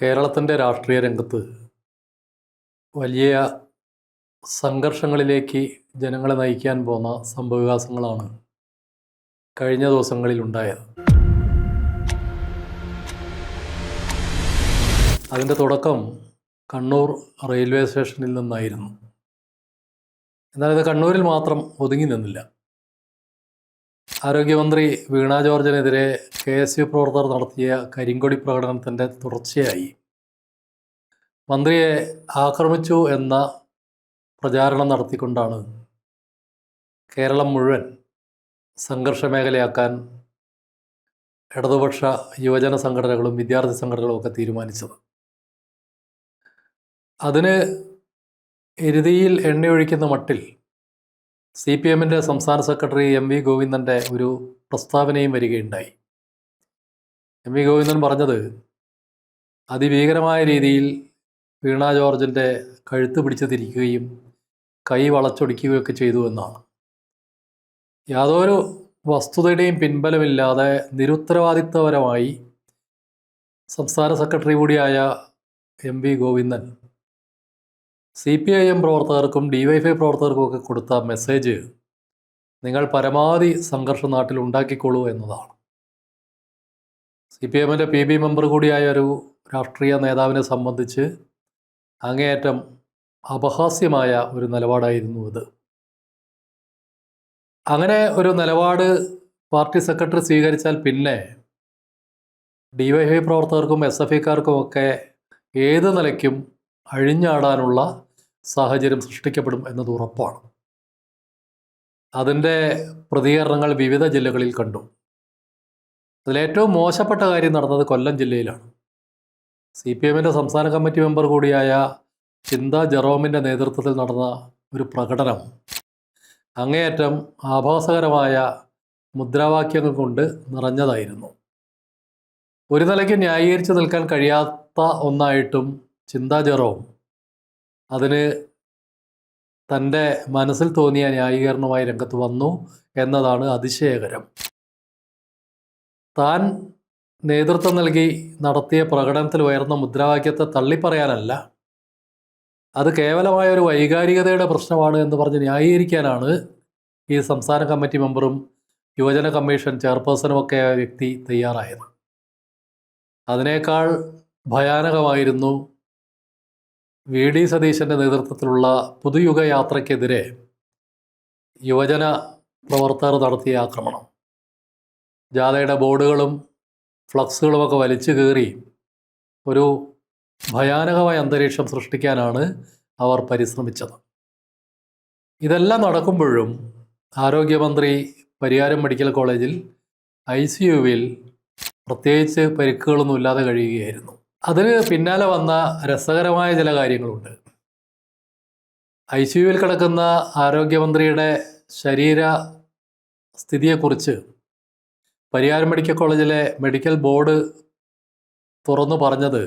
കേരളത്തിൻ്റെ രാഷ്ട്രീയ രംഗത്ത് വലിയ സംഘർഷങ്ങളിലേക്ക് ജനങ്ങളെ നയിക്കാൻ പോന്ന സംഭവവികാസങ്ങളാണ് കഴിഞ്ഞ ദിവസങ്ങളിൽ ഉണ്ടായത്. അതിൻ്റെ തുടക്കം കണ്ണൂർ റെയിൽവേ സ്റ്റേഷനിൽ നിന്നായിരുന്നു. എന്നാൽ ഇത് കണ്ണൂരിൽ മാത്രം ഒതുങ്ങി നിന്നില്ല. ആരോഗ്യമന്ത്രി വീണ ജോർജിനെതിരെ KSU പ്രവർത്തകർ നടത്തിയ കരിങ്കൊടി പ്രകടനത്തിൻ്റെ തുടർച്ചയായി മന്ത്രിയെ ആക്രമിച്ചു എന്ന പ്രചാരണം നടത്തിക്കൊണ്ടാണ് കേരളം മുഴുവൻ സംഘർഷ മേഖലയാക്കാൻ ഇടതുപക്ഷ യുവജന സംഘടനകളും വിദ്യാർത്ഥി സംഘടനകളും ഒക്കെ തീരുമാനിച്ചത്. അതിന് എരുതിയിൽ എണ്ണയൊഴിക്കുന്ന മട്ടിൽ CPM-ൻ്റെ സംസ്ഥാന സെക്രട്ടറി MV ഗോവിന്ദൻ്റെ ഒരു പ്രസ്താവനയും വരികയുണ്ടായി. MV ഗോവിന്ദൻ പറഞ്ഞത് അതിഭീകരമായ രീതിയിൽ വീണ ജോർജിൻ്റെ കഴുത്ത് പിടിച്ച് തിരിക്കുകയും കൈ വളച്ചൊടിക്കുകയൊക്കെ ചെയ്തു എന്നാണ്. യാതൊരു വസ്തുതയുടെയും പിൻബലമില്ലാതെ നിരുത്തരവാദിത്വപരമായി സംസ്ഥാന സെക്രട്ടറി കൂടിയായ MV ഗോവിന്ദൻ CPIM പ്രവർത്തകർക്കും DYFI പ്രവർത്തകർക്കും ഒക്കെ കൊടുത്ത മെസ്സേജ് നിങ്ങൾ പരമാവധി സംഘർഷം നാട്ടിൽ ഉണ്ടാക്കിക്കോളൂ എന്നതാണ്. CPM-ൻ്റെ PB മെമ്പർ കൂടിയായ ഒരു രാഷ്ട്രീയ നേതാവിനെ സംബന്ധിച്ച് അങ്ങേയറ്റം അപഹാസ്യമായ ഒരു നിലപാടായിരുന്നു ഇത്. അങ്ങനെ ഒരു നിലപാട് പാർട്ടി സെക്രട്ടറി സ്വീകരിച്ചാൽ പിന്നെ DYFI പ്രവർത്തകർക്കും SFIക്കാർക്കും ഒക്കെ ഏത് നിലയ്ക്കും അഴിഞ്ഞാടാനുള്ള സാഹചര്യം സൃഷ്ടിക്കപ്പെടും എന്നത് ഉറപ്പാണ്. അതിൻ്റെ പ്രതികരണങ്ങൾ വിവിധ ജില്ലകളിൽ കണ്ടു. അതിലേറ്റവും മോശപ്പെട്ട കാര്യം നടന്നത് കൊല്ലം ജില്ലയിലാണ്. CPM-ൻ്റെ സംസ്ഥാന കമ്മിറ്റി മെമ്പർ കൂടിയായ ചിന്ത ജെറോമിൻ്റെ നേതൃത്വത്തിൽ നടന്ന ഒരു പ്രകടനം അങ്ങേയറ്റം ആഭാസകരമായ മുദ്രാവാക്യങ്ങൾ കൊണ്ട് നിറഞ്ഞതായിരുന്നു. ഒരു നിലയ്ക്ക് ന്യായീകരിച്ച് നിൽക്കാൻ കഴിയാത്ത ഒന്നായിട്ടും ചിന്ത ജെറോം അതിന് തൻ്റെ മനസ്സിൽ തോന്നിയ ന്യായീകരണമായി രംഗത്ത് വന്നു എന്നതാണ് അതിശയകരം. താൻ നേതൃത്വം നൽകി നടത്തിയ പ്രകടനത്തിൽ ഉയർന്ന മുദ്രാവാക്യത്തെ തള്ളിപ്പറയാനല്ല, അത് കേവലമായ ഒരു വൈകാരികതയുടെ പ്രശ്നമാണ് എന്ന് പറഞ്ഞ് ന്യായീകരിക്കാനാണ് ഈ സംസ്ഥാന കമ്മിറ്റി മെമ്പറും യുവജന കമ്മീഷൻ ചെയർപേഴ്സണുമൊക്കെ ആ വ്യക്തി തയ്യാറായത്. അതിനേക്കാൾ ഭയാനകമായിരുന്നു VD സതീശൻ്റെ നേതൃത്വത്തിലുള്ള പുതുയുഗ യാത്രയ്ക്കെതിരെ യുവജന പ്രവർത്തകർ നടത്തിയ ആക്രമണം. ജാഥയുടെ ബോർഡുകളും ഫ്ലക്സുകളുമൊക്കെ വലിച്ചു കീറി ഒരു ഭയാനകമായ അന്തരീക്ഷം സൃഷ്ടിക്കാനാണ് അവർ പരിശ്രമിച്ചത്. ഇതെല്ലാം നടക്കുമ്പോഴും ആരോഗ്യമന്ത്രി പരിയാരം മെഡിക്കൽ കോളേജിൽ ICU-വിൽ പ്രത്യേകിച്ച് പരിക്കുകളൊന്നും ഇല്ലാതെ കഴിയുകയായിരുന്നു. അതിന് പിന്നാലെ വന്ന രസകരമായ ചില കാര്യങ്ങളുണ്ട്. ICU-വിൽ കിടക്കുന്ന ആരോഗ്യമന്ത്രിയുടെ ശരീര സ്ഥിതിയെക്കുറിച്ച് പരിയാരം മെഡിക്കൽ കോളേജിലെ മെഡിക്കൽ ബോർഡ് തുറന്നു പറഞ്ഞത്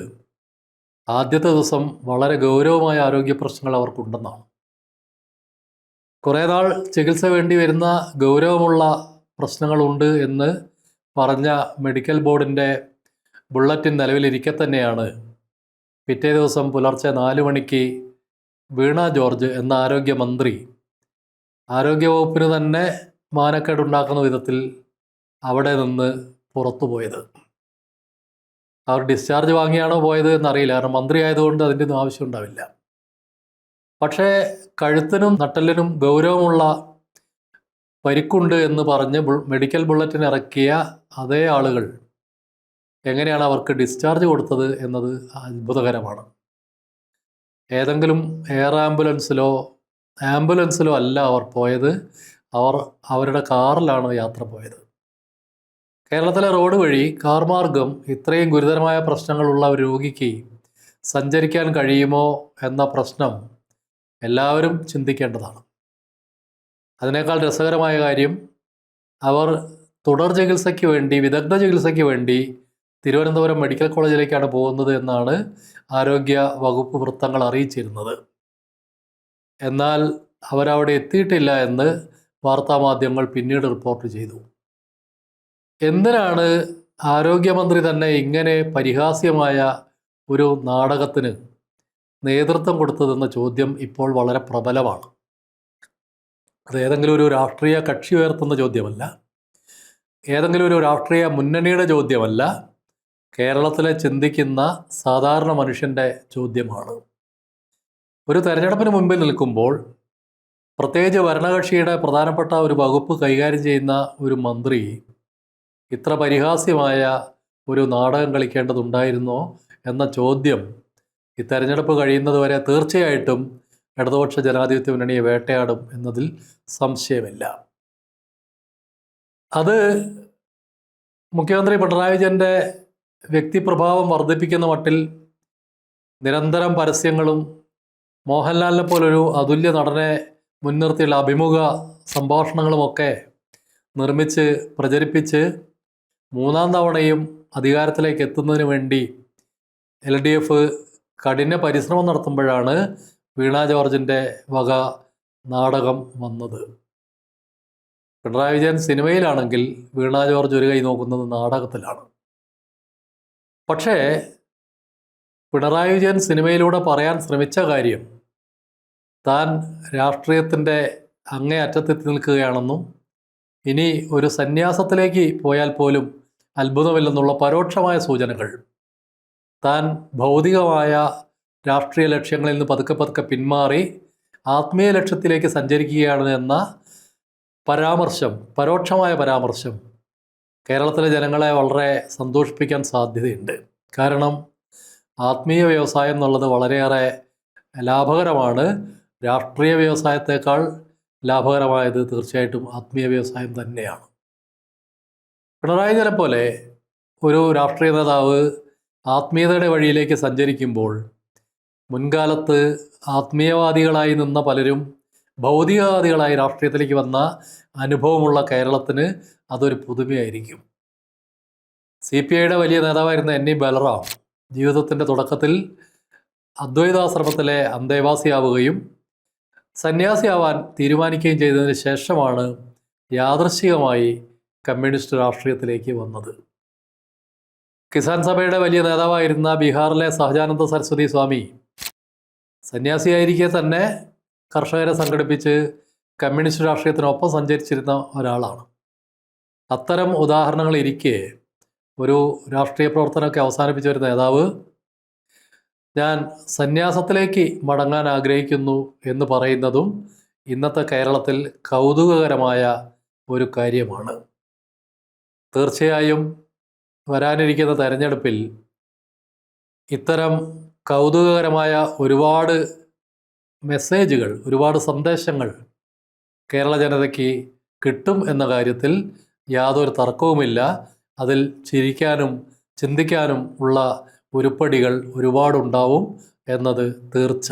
ആദ്യത്തെ ദിവസം വളരെ ഗൗരവമായ ആരോഗ്യ പ്രശ്നങ്ങൾ അവർക്കുണ്ടെന്നാണ്. കുറേ നാൾ ചികിത്സ വേണ്ടി വരുന്ന ഗൗരവമുള്ള പ്രശ്നങ്ങളുണ്ട് എന്ന് പറഞ്ഞ മെഡിക്കൽ ബോർഡിൻ്റെ ബുള്ളറ്റിൻ നിലവിലിരിക്കെ തന്നെയാണ് പിറ്റേ ദിവസം പുലർച്ചെ 4 മണിക്ക് വീണ ജോർജ് എന്ന ആരോഗ്യമന്ത്രി ആരോഗ്യവകുപ്പിന് തന്നെ മാനക്കേടുണ്ടാക്കുന്ന വിധത്തിൽ അവിടെ നിന്ന് പുറത്തുപോയത്. അവർ ഡിസ്ചാർജ് വാങ്ങിയാണോ പോയത് എന്നറിയില്ല, കാരണം മന്ത്രി ആയതുകൊണ്ട് അതിൻ്റെ ഒന്നും ആവശ്യം ഉണ്ടാവില്ല. പക്ഷേ കഴുത്തിനും നട്ടലിനും ഗൗരവമുള്ള പരിക്കുണ്ട് എന്ന് പറഞ്ഞ് മെഡിക്കൽ ബുള്ളറ്റിൻ ഇറക്കിയ അതേ ആളുകൾ എങ്ങനെയാണ് അവർക്ക് ഡിസ്ചാർജ് കൊടുത്തത് എന്നത് അത്ഭുതകരമാണ്. ഏതെങ്കിലും എയർ ആംബുലൻസിലോ അല്ല അവർ പോയത്, അവരുടെ കാറിലാണ് യാത്ര പോയത്. കേരളത്തിലെ റോഡ് വഴി കാർ മാർഗം ഇത്രയും ഗുരുതരമായ പ്രശ്നങ്ങളുള്ള ഒരു രോഗിക്ക് സഞ്ചരിക്കാൻ കഴിയുമോ എന്ന പ്രശ്നം എല്ലാവരും ചിന്തിക്കേണ്ടതാണ്. അതിനേക്കാൾ രസകരമായ കാര്യം, അവർ തുടർ ചികിത്സയ്ക്ക് വേണ്ടി, വിദഗ്ധ ചികിത്സയ്ക്ക് വേണ്ടി തിരുവനന്തപുരം മെഡിക്കൽ കോളേജിലേക്കാണ് പോകുന്നത് എന്നാണ് ആരോഗ്യ വകുപ്പ് വൃത്തങ്ങൾ അറിയിച്ചിരുന്നത്. എന്നാൽ അവരവിടെ എത്തിയിട്ടില്ല എന്ന് വാർത്താമാധ്യമങ്ങൾ പിന്നീട് റിപ്പോർട്ട് ചെയ്തു. എന്തിനാണ് ആരോഗ്യമന്ത്രി തന്നെ ഇങ്ങനെ പരിഹാസ്യമായ ഒരു നാടകത്തിന് നേതൃത്വം കൊടുത്തതെന്ന ചോദ്യം ഇപ്പോൾ വളരെ പ്രബലമാണ്. അത് ഏതെങ്കിലും ഒരു രാഷ്ട്രീയ കക്ഷി ഉയർത്തുന്ന ചോദ്യമല്ല, ഏതെങ്കിലും ഒരു രാഷ്ട്രീയ മുന്നണിയുടെ ചോദ്യമല്ല, കേരളത്തിലെ ചിന്തിക്കുന്ന സാധാരണ മനുഷ്യൻ്റെ ചോദ്യമാണ്. ഒരു തെരഞ്ഞെടുപ്പിന് മുമ്പിൽ നിൽക്കുമ്പോൾ, പ്രത്യേകിച്ച് ഭരണകക്ഷിയുടെ പ്രധാനപ്പെട്ട ഒരു വകുപ്പ് കൈകാര്യം ചെയ്യുന്ന ഒരു മന്ത്രി ഇത്ര പരിഹാസ്യമായ ഒരു നാടകം കളിക്കേണ്ടതുണ്ടായിരുന്നോ എന്ന ചോദ്യം ഈ തെരഞ്ഞെടുപ്പ് കഴിയുന്നതുവരെ തീർച്ചയായിട്ടും ഇടതുപക്ഷ ജനാധിപത്യ മുന്നണിയെ വേട്ടയാടും എന്നതിൽ സംശയമില്ല. അത് മുഖ്യമന്ത്രി പിണറായി വിജയൻ്റെ വ്യക്തിപ്രഭാവം വർദ്ധിപ്പിക്കുന്ന മട്ടിൽ നിരന്തരം പരസ്യങ്ങളും മോഹൻലാലിനെ പോലൊരു അതുല്യ നടനെ മുൻനിർത്തിയുള്ള അഭിമുഖ സംഭാഷണങ്ങളുമൊക്കെ നിർമ്മിച്ച് പ്രചരിപ്പിച്ച് മൂന്നാം തവണയും അധികാരത്തിലേക്ക് എത്തുന്നതിന് വേണ്ടി LDF കഠിന പരിശ്രമം നടത്തുമ്പോഴാണ് വീണ ജോർജിൻ്റെ വക നാടകം വന്നത്. പിണറായി വിജയൻ സിനിമയിലാണെങ്കിൽ വീണ ജോർജ് ഒരു കൈ നോക്കുന്നത് നാടകത്തിലാണ്. പക്ഷേ പിണറായി വിജയൻ സിനിമയിലൂടെ പറയാൻ ശ്രമിച്ച കാര്യം താൻ രാഷ്ട്രീയത്തിൻ്റെ അങ്ങേ അറ്റത്തെത്തി നിൽക്കുകയാണെന്നും ഇനി ഒരു സന്യാസത്തിലേക്ക് പോയാൽ പോലും അത്ഭുതമില്ലെന്നുള്ള പരോക്ഷമായ സൂചനകൾ, താൻ ഭൗതികമായ രാഷ്ട്രീയ ലക്ഷ്യങ്ങളിൽ നിന്ന് പതുക്കെ പിന്മാറി ആത്മീയ ലക്ഷ്യത്തിലേക്ക് സഞ്ചരിക്കുകയാണ് എന്ന പരാമർശം, പരോക്ഷമായ പരാമർശം കേരളത്തിലെ ജനങ്ങളെ വളരെ സന്തോഷിപ്പിക്കാൻ സാധ്യതയുണ്ട്. കാരണം ആത്മീയ വ്യവസായം എന്നുള്ളത് വളരെയേറെ ലാഭകരമാണ്. രാഷ്ട്രീയ വ്യവസായത്തേക്കാൾ ലാഭകരമായത് തീർച്ചയായിട്ടും ആത്മീയ വ്യവസായം തന്നെയാണ്. പിണറായി വിജയനെ പോലെ ഒരു രാഷ്ട്രീയ നേതാവ് ആത്മീയതയുടെ വഴിയിലേക്ക് സഞ്ചരിക്കുമ്പോൾ മുൻകാലത്ത് ആത്മീയവാദികളായി നിന്ന പലരും ഭൗതികവാദികളായി രാഷ്ട്രീയത്തിലേക്ക് വന്ന അനുഭവമുള്ള കേരളത്തിന് അതൊരു പുതുമയായിരിക്കും. CPIയുടെ വലിയ നേതാവായിരുന്ന NE ബലറാം ജീവിതത്തിൻ്റെ തുടക്കത്തിൽ അദ്വൈതാശ്രമത്തിലെ അന്തേവാസിയാവുകയും സന്യാസിയാവാൻ തീരുമാനിക്കുകയും ചെയ്തതിന് ശേഷമാണ് യാദൃശ്ചികമായി കമ്മ്യൂണിസ്റ്റ് രാഷ്ട്രീയത്തിലേക്ക് വന്നത്. കിസാൻ സഭയുടെ വലിയ നേതാവായിരുന്ന ബീഹാറിലെ സഹജാനന്ദ സരസ്വതി സ്വാമി സന്യാസിയായിരിക്കെ തന്നെ കർഷകരെ സംഘടിപ്പിച്ച് കമ്മ്യൂണിസ്റ്റ് രാഷ്ട്രീയത്തിനൊപ്പം സഞ്ചരിച്ചിരുന്ന ഒരാളാണ്. അത്തരം ഉദാഹരണങ്ങൾ ഇരിക്കെ ഒരു രാഷ്ട്രീയ പ്രവർത്തനമൊക്കെ അവസാനിപ്പിച്ച ഒരു നേതാവ് ഞാൻ സന്യാസത്തിലേക്ക് മടങ്ങാൻ ആഗ്രഹിക്കുന്നു എന്ന് പറയുന്നതും ഇന്നത്തെ കേരളത്തിൽ കൗതുകകരമായ ഒരു കാര്യമാണ്. തീർച്ചയായും വരാനിരിക്കുന്ന തെരഞ്ഞെടുപ്പിൽ ഇത്തരം കൗതുകകരമായ ഒരുപാട് മെസ്സേജുകൾ, ഒരുപാട് സന്ദേശങ്ങൾ കേരള ജനതയ്ക്ക് കിട്ടും എന്ന കാര്യത്തിൽ യാതൊരു തർക്കവുമില്ല. അതിൽ ചിരിക്കാനും ചിന്തിക്കാനും ഉള്ള ഉരുപ്പടികൾ ഒരുപാടുണ്ടാവും എന്നത് തീർച്ച.